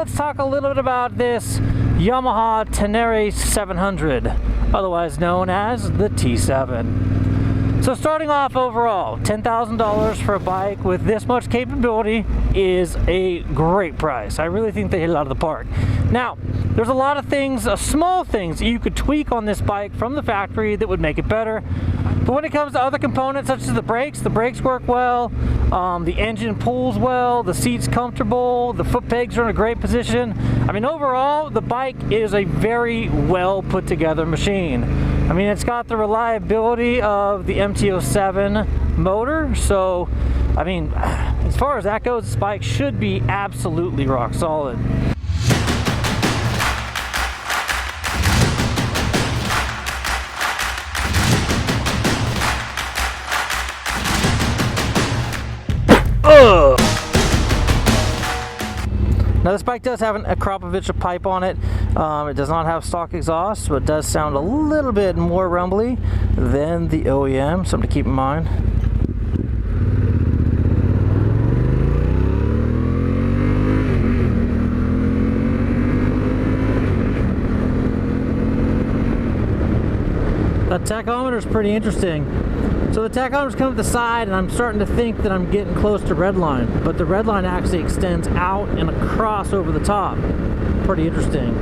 let's talk a little bit about this Yamaha Tenere 700, otherwise known as the T7. So starting off overall, $10,000 for a bike with this much capability is a great price. I really think they hit it out of the park. Now, there's a lot of things, small things that you could tweak on this bike from the factory that would make it better. But when it comes to other components such as the brakes work well, the engine pulls well, the seat's comfortable, the foot pegs are in a great position. I mean, overall, the bike is a very well put together machine. I mean, it's got the reliability of the MT-07 motor, so, I mean, as far as that goes, this bike should be absolutely rock solid. Now this bike does have a Krapovic pipe on it. It does not have stock exhaust, so it does sound a little bit more rumbly than the OEM, something to keep in mind. That tachometer is pretty interesting. So the tachometer's coming to the side, and I'm starting to think that I'm getting close to red line, but the red line actually extends out and across over the top. Pretty interesting.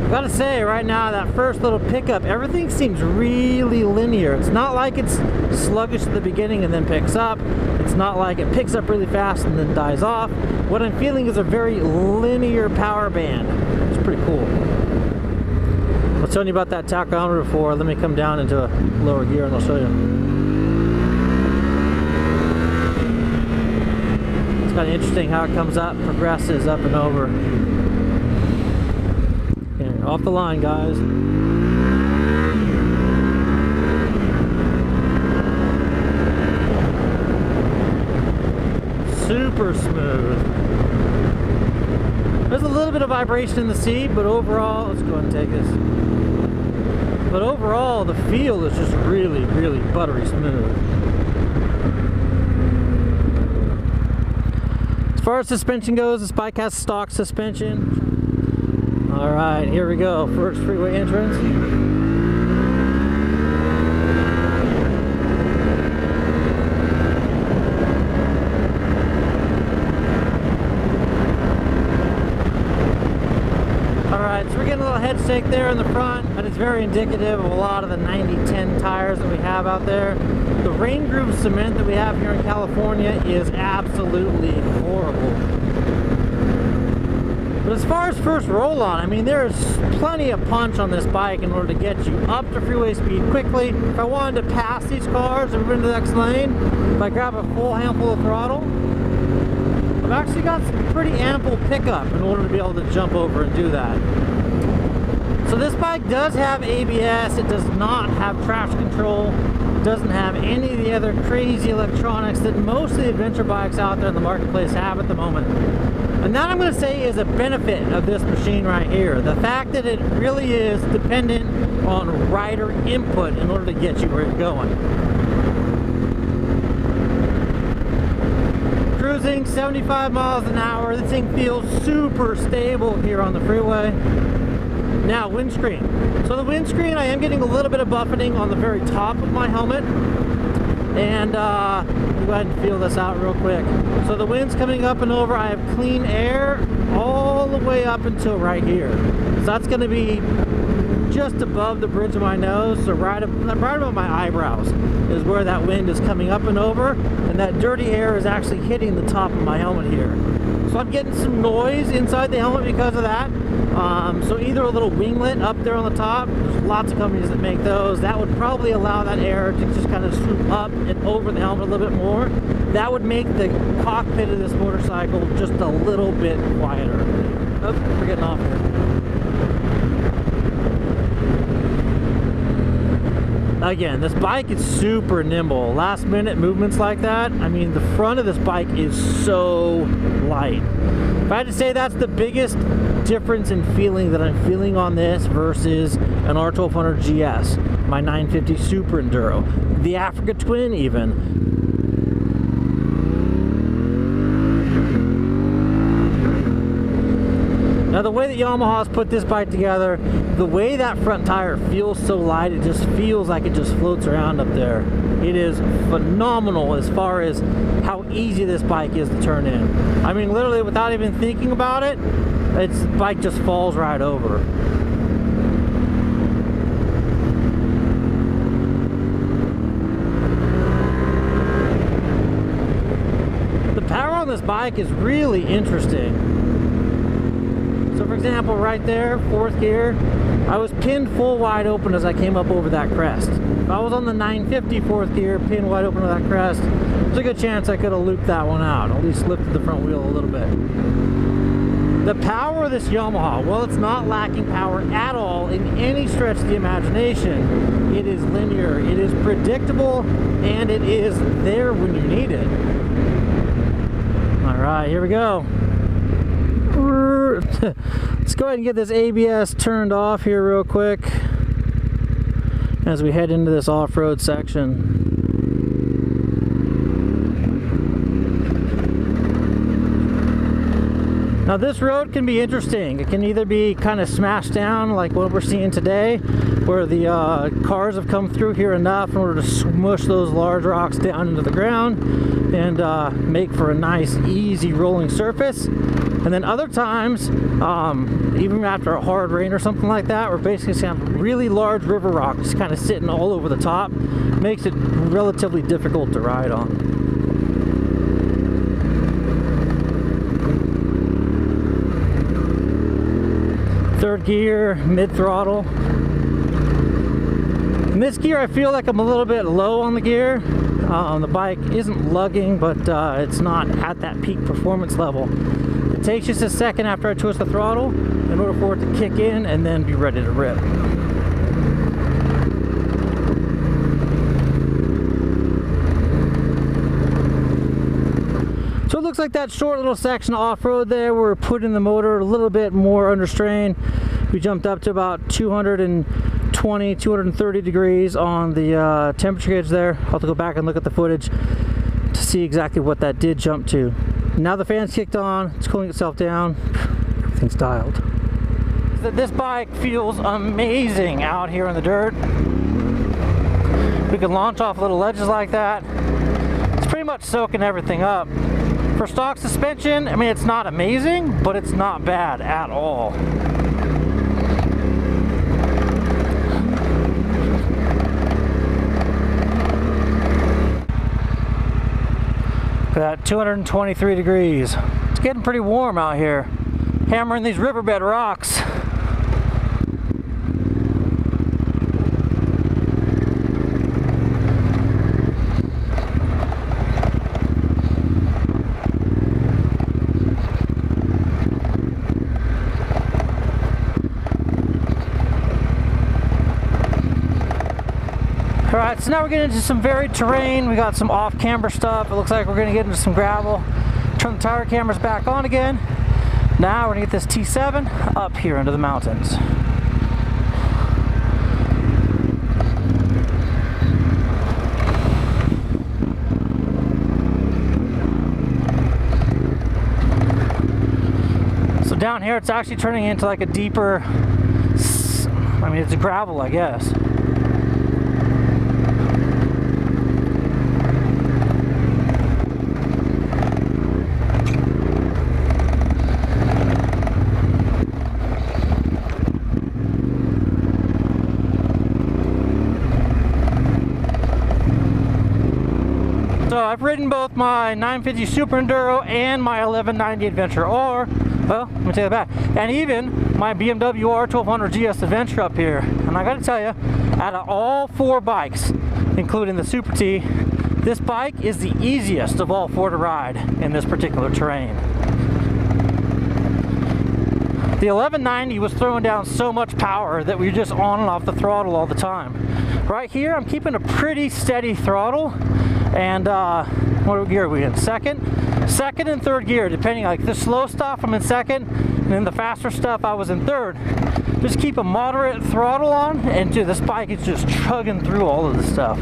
I've got to say, right now, that first little pickup, everything seems really linear. It's not like it's sluggish at the beginning and then picks up. It's not like it picks up really fast and then dies off. What I'm feeling is a very linear power band. It's pretty cool. I was telling you about that tachometer before. Let me come down into a lower gear and I'll show you. It's kind of interesting how it comes up, progresses up and over. Okay, off the line, guys. Super smooth. There's a little bit of vibration in the seat, but overall, let's go ahead and take this. But overall, the feel is just really, really buttery smooth. As far as suspension goes, this bike has stock suspension. All right, here we go. First freeway entrance. So we're getting a little head shake there in the front, and it's very indicative of a lot of the 90-10 tires that we have out there. The rain groove cement that we have here in California is absolutely horrible. But as far as first roll on, I mean, there's plenty of punch on this bike in order to get you up to freeway speed quickly. If I wanted to pass these cars and run into the next lane, if I grab a full handful of throttle, I've actually got some pretty ample pickup in order to be able to jump over and do that. So this bike does have ABS, it does not have traction control, it doesn't have any of the other crazy electronics that most of the adventure bikes out there in the marketplace have at the moment. And that, I'm going to say, is a benefit of this machine right here. The fact that it really is dependent on rider input in order to get you where you're going. Cruising 75 miles an hour, this thing feels super stable here on the freeway. Now, windscreen. So the windscreen, I am getting a little bit of buffeting on the very top of my helmet. And let me go ahead and feel this out real quick. So the wind's coming up and over. I have clean air all the way up until right here. So that's going to be just above the bridge of my nose, so right above my eyebrows is where that wind is coming up and over, and that dirty air is actually hitting the top of my helmet here. So I'm getting some noise inside the helmet because of that. So either a little winglet up there on the top, there's lots of companies that make those, that would probably allow that air to just kind of swoop up and over the helmet a little bit more. That would make the cockpit of this motorcycle just a little bit quieter. Oh, we're getting off here. Again, this bike is super nimble. Last minute movements like that, I mean, the front of this bike is so light. If I had to say that's the biggest difference in feeling that I'm feeling on this versus an R1200 GS, my 950 Super Enduro, the Africa Twin even. Now the way that Yamaha's put this bike together, the way that front tire feels so light, it just feels like it just floats around up there. It is phenomenal as far as how easy this bike is to turn in. I mean, literally without even thinking about it, the bike just falls right over. The power on this bike is really interesting. So for example, right there, fourth gear, I was pinned full wide open as I came up over that crest. If I was on the 950 fourth gear, pinned wide open to that crest, there's a good chance I could have looped that one out, at least lifted the front wheel a little bit. The power of this Yamaha, well, it's not lacking power at all in any stretch of the imagination. It is linear, it is predictable, and it is there when you need it. All right, here we go. Let's go ahead and get this ABS turned off here real quick as we head into this off-road section. Now this road can be interesting. It can either be kind of smashed down like what we're seeing today, where the cars have come through here enough in order to smush those large rocks down into the ground and make for a nice easy rolling surface. And then other times, even after a hard rain or something like that, we're basically seeing really large river rock just kind of sitting all over the top. Makes it relatively difficult to ride on. Third gear, mid throttle. In this gear, I feel like I'm a little bit low on the gear. The bike isn't lugging, but it's not at that peak performance level. It takes just a second after I twist the throttle in order for it to kick in and then be ready to rip. So it looks like that short little section off-road there, we're putting the motor a little bit more under strain. We jumped up to about 220, 230 degrees on the temperature gauge there. I'll have to go back and look at the footage to see exactly what that did jump to. Now the fan's kicked on, it's cooling itself down, everything's dialed. This bike feels amazing out here in the dirt. We can launch off little ledges like that. It's pretty much soaking everything up. For stock suspension, I mean, it's not amazing, but it's not bad at all. At 223 degrees. It's getting pretty warm out here. Hammering these riverbed rocks. Alright, so now we're getting into some varied terrain. We got some off-camber stuff. It looks like we're going to get into some gravel. Turn the tire cameras back on again. Now we're going to get this T7 up here into the mountains. So down here it's actually turning into like a deeper, I mean, it's gravel, I guess. So I've ridden both my 950 Super Enduro and my 1190 Adventure R. Well, let me take that back. And even my BMW R1200 GS Adventure up here. And I gotta tell you, out of all four bikes, including the Super T, this bike is the easiest of all four to ride in this particular terrain. The 1190 was throwing down so much power that we were just on and off the throttle all the time. Right here, I'm keeping a pretty steady throttle. And what gear are we in? Second and third gear, depending. Like the slow stuff I'm in second, and then the faster stuff I was in third. Just keep a moderate throttle on, and dude, this bike is just chugging through all of this stuff.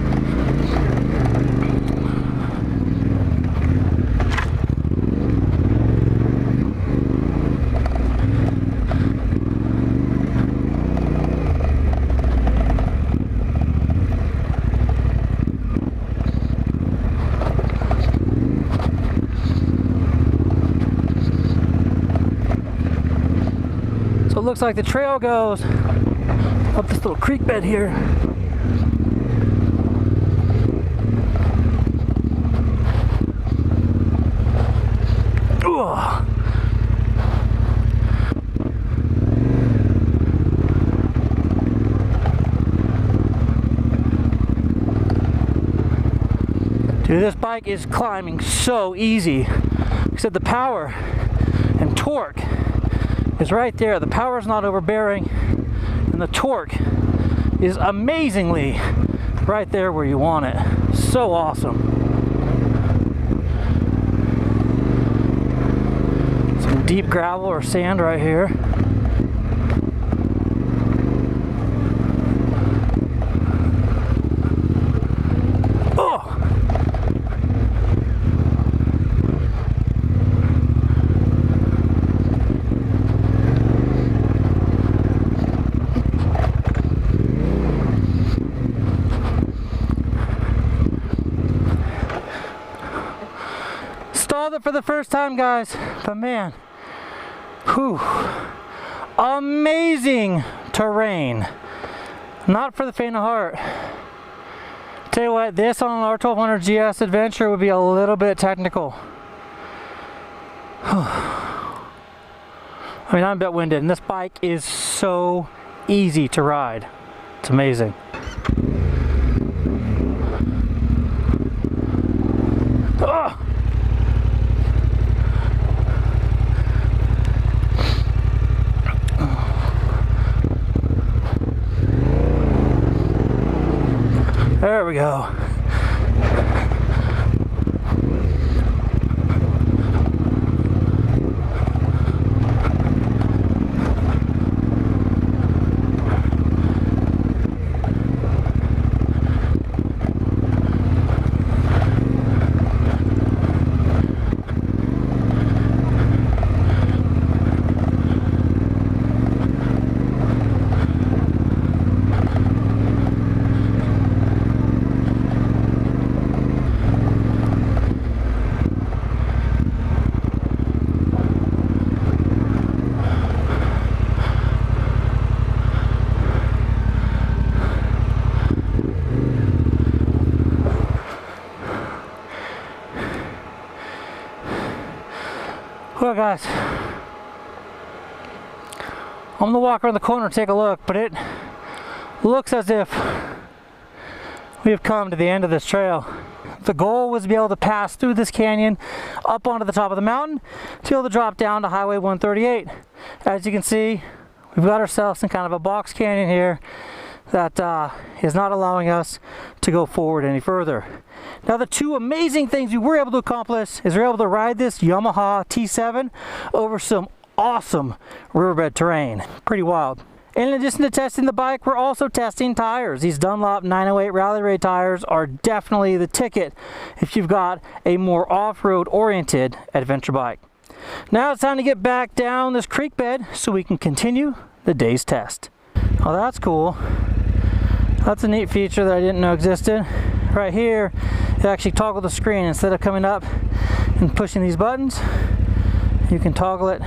So it looks like the trail goes up this little creek bed here. Ugh. Dude, this bike is climbing so easy. Except the power and torque is right there. The power is not overbearing, and the torque is amazingly right there where you want it. So awesome. Some deep gravel or sand right here. Oh! Stalled it for the first time, guys, but man, whew, amazing terrain. Not for the faint of heart. Tell you what, this on an R1200 GS Adventure would be a little bit technical. I mean, I'm a bit winded, and this bike is so easy to ride. It's amazing. Oh! There we go. Well, guys, I'm gonna walk around the corner and take a look, but it looks as if we have come to the end of this trail. The goal was to be able to pass through this canyon up onto the top of the mountain to be able to drop down to Highway 138. As you can see, we've got ourselves in kind of a box canyon here that is not allowing us to go forward any further. Now, the two amazing things we were able to accomplish is we were able to ride this Yamaha T7 over some awesome riverbed terrain. Pretty wild. In addition to testing the bike, we're also testing tires. These Dunlop 908 Rally Raid tires are definitely the ticket if you've got a more off-road oriented adventure bike. Now it's time to get back down this creek bed so we can continue the day's test. Oh, that's cool. That's a neat feature that I didn't know existed. Right here, you actually toggle the screen. Instead of coming up and pushing these buttons, you can toggle it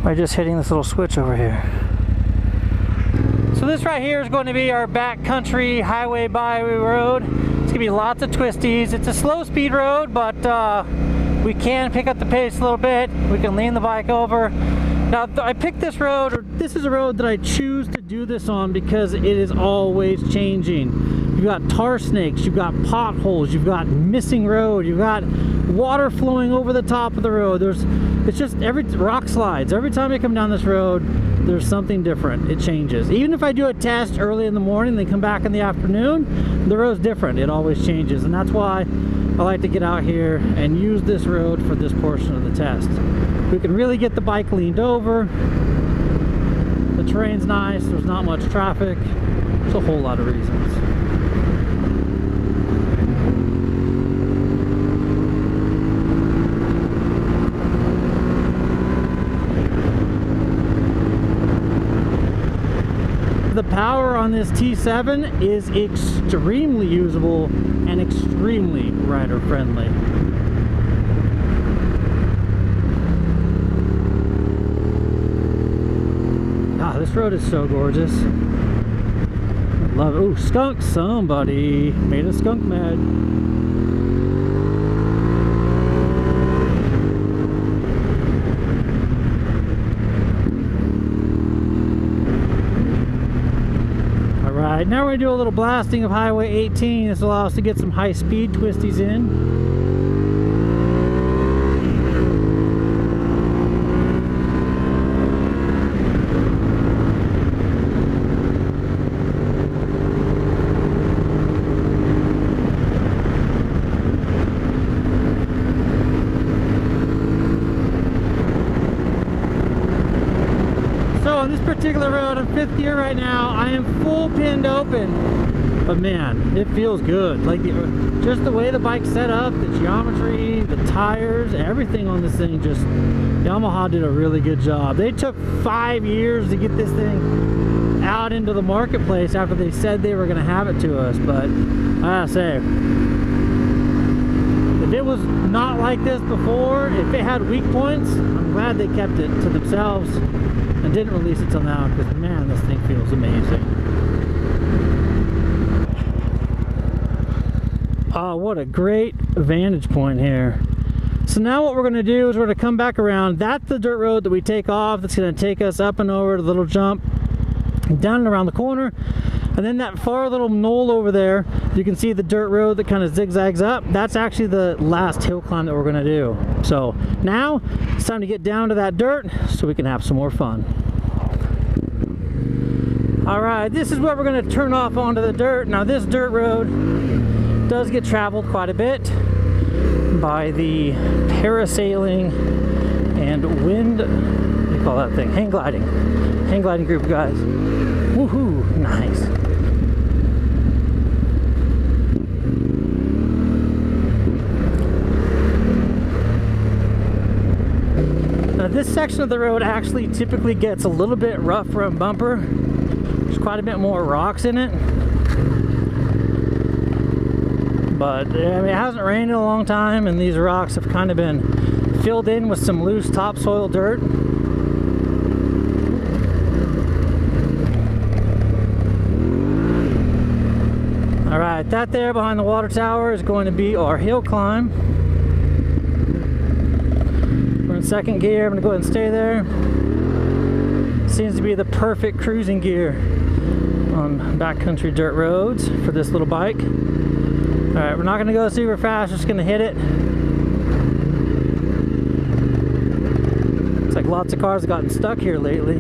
by just hitting this little switch over here. So this right here is going to be our backcountry highway byway road. It's gonna be lots of twisties. It's a slow speed road, but we can pick up the pace a little bit. We can lean the bike over. Now, I picked this road, or this is a road that I choose to do this on because it is always changing. You've got tar snakes, you've got potholes, you've got missing road, you've got water flowing over the top of the road. It's just rock slides. Every time I come down this road, there's something different. It changes. Even if I do a test early in the morning, then come back in the afternoon, the road's different. It always changes, and that's why I like to get out here and use this road for this portion of the test. We can really get the bike leaned over. The terrain's nice. There's not much traffic. There's a whole lot of reasons. The power on this T7 is extremely usable and extremely rider friendly. This road is so gorgeous. Love it. Ooh, skunk! Somebody made a skunk mad. Alright, now we're going to do a little blasting of Highway 18. This will allow us to get some high-speed twisties in. On this particular road, I'm 5th gear right now. I am full pinned open, but man, it feels good. Like just the way the bike's set up, the geometry, the tires, everything on this thing. Just Yamaha did a really good job. They took 5 years to get this thing out into the marketplace after they said they were going to have it to us. But I gotta say, if it was not like this before, if it had weak points, I'm glad they kept it to themselves and didn't release it till now, because man, this thing feels amazing. Oh, what a great vantage point here. So now what we're going to do is we're going to come back around. That's the dirt road that we take off. That's going to take us up and over the little jump, down and around the corner. And then that far little knoll over there, you can see the dirt road that kind of zigzags up. That's actually the last hill climb that we're going to do. So now it's time to get down to that dirt so we can have some more fun. All right, this is where we're going to turn off onto the dirt. Now this dirt road does get traveled quite a bit by the parasailing and wind, what do you call that thing? Hang gliding group of guys. Woohoo, nice. Now this section of the road actually typically gets a little bit rough front bumper. There's quite a bit more rocks in it. But I mean, it hasn't rained in a long time, and these rocks have kind of been filled in with some loose topsoil dirt. Alright, that there behind the water tower is going to be our hill climb. We're in 2nd gear. I'm going to go ahead and stay there. Seems to be the perfect cruising gear on backcountry dirt roads for this little bike. Alright, we're not going to go super fast, just going to hit it. It's like lots of cars have gotten stuck here lately.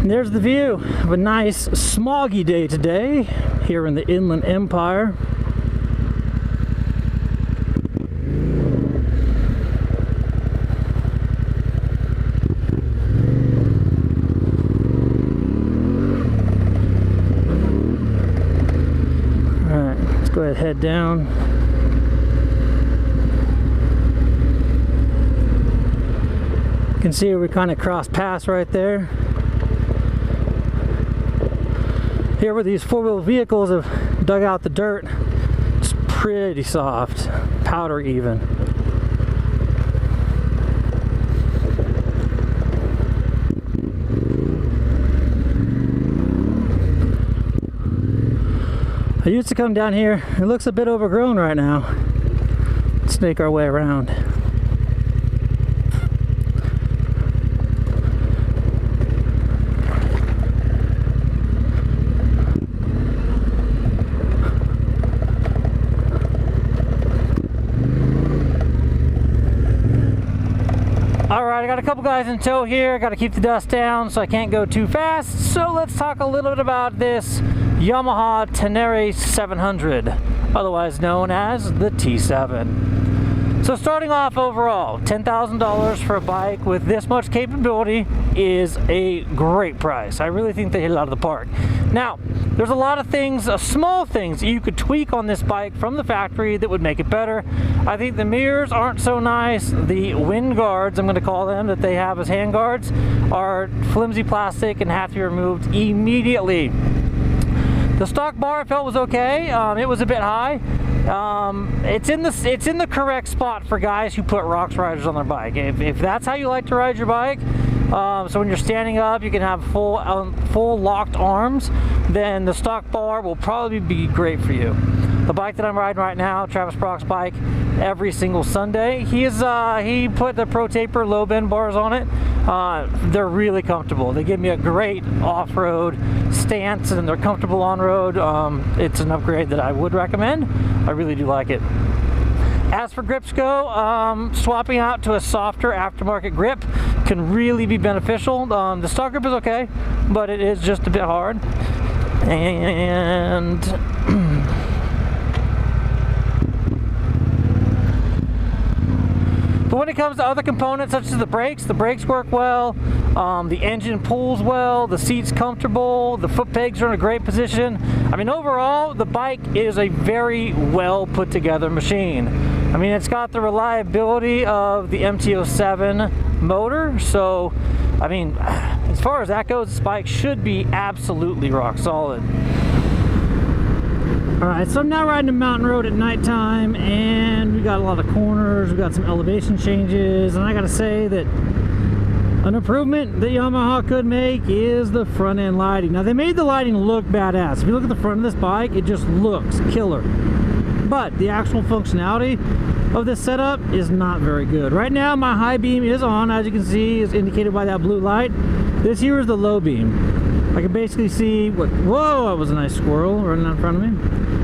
And there's the view of a nice smoggy day today here in the Inland Empire. Go ahead, head down. You can see we kind of cross paths right there. Here where these 4-wheel vehicles have dug out the dirt, it's pretty soft, powder even. I used to come down here. It looks a bit overgrown right now. Let's make our way around. Alright, I got a couple guys in tow here. I got to keep the dust down so I can't go too fast. So let's talk a little bit about this Yamaha Tenere 700, otherwise known as the T7. So starting off overall, $10,000 for a bike with this much capability is a great price. I really think they hit it out of the park. Now, there's a lot of things, small things that you could tweak on this bike from the factory that would make it better. I think the mirrors aren't so nice. The wind guards, I'm going to call them, that they have as hand guards are flimsy plastic and have to be removed immediately. The stock bar I felt was okay. It was a bit high, It's in the correct spot for guys who put rocks riders on their bike. If that's how you like to ride your bike, so when you're standing up, you can have full locked arms, then the stock bar will probably be great for you. The bike that I'm riding right now, Travis Brock's bike, every single Sunday, he put the Pro Taper low bend bars on it. They're really comfortable. They give me a great off-road stance, and they're comfortable on road. It's an upgrade that I would recommend. I really do like it. As for grips go, swapping out to a softer aftermarket grip can really be beneficial. The stock grip is okay, but it is just a bit hard. And but when it comes to other components such as the brakes work well, the engine pulls well, the seat's comfortable, the foot pegs are in a great position. I mean, overall, the bike is a very well put together machine. I mean, it's got the reliability of the MT-07 motor, so, I mean, as far as that goes, this bike should be absolutely rock solid. Alright, so I'm now riding a mountain road at nighttime, and we got a lot of corners, we got some elevation changes, and I gotta say that an improvement that Yamaha could make is the front end lighting. Now, they made the lighting look badass. If you look at the front of this bike, it just looks killer. But the actual functionality of this setup is not very good. Right now, my high beam is on, as you can see, is indicated by that blue light. This here is the low beam. I can basically see what, whoa, that was a nice squirrel running out in front of me.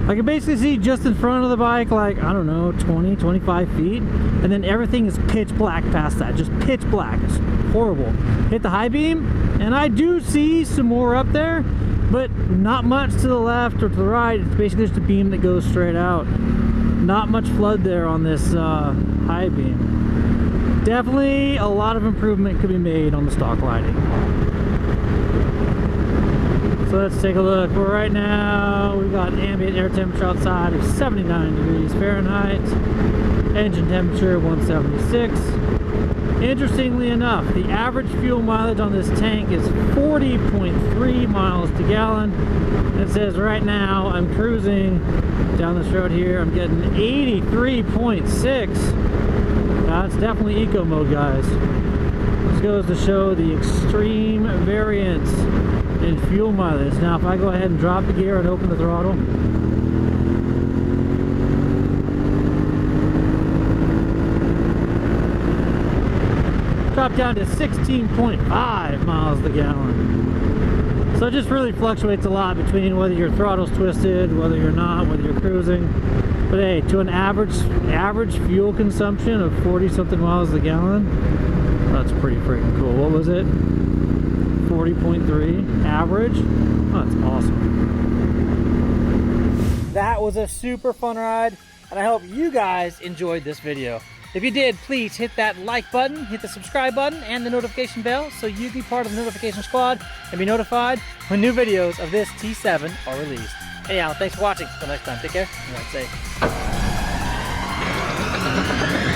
I can basically see just in front of the bike, like, I don't know, 20, 25 feet. And then everything is pitch black past that, just pitch black. It's horrible. Hit the high beam, and I do see some more up there, but not much to the left or to the right. It's basically just a beam that goes straight out. Not much flood there on this high beam. Definitely a lot of improvement could be made on the stock lighting. So let's take a look. Well, right now we've got ambient air temperature outside of 79 degrees Fahrenheit. Engine temperature 176. Interestingly enough, the average fuel mileage on this tank is 40.3 miles to gallon. It says right now I'm cruising down this road here, I'm getting 83.6. That's definitely eco mode, guys. This goes to show the extreme variance in fuel mileage. Now, if I go ahead and drop the gear and open the throttle, drop down to 16.5 miles to gallon. So it just really fluctuates a lot between whether your throttle's twisted, whether you're not, whether you're cruising. But hey, to an average fuel consumption of 40 something miles a gallon, that's pretty freaking cool. What was it? 40.3 average. Oh, that's awesome. That was a super fun ride, and I hope you guys enjoyed this video. If you did, please hit that like button, hit the subscribe button, and the notification bell so you can be part of the notification squad and be notified when new videos of this T7 are released. Anyhow, thanks for watching. Until next time, take care and ride safe.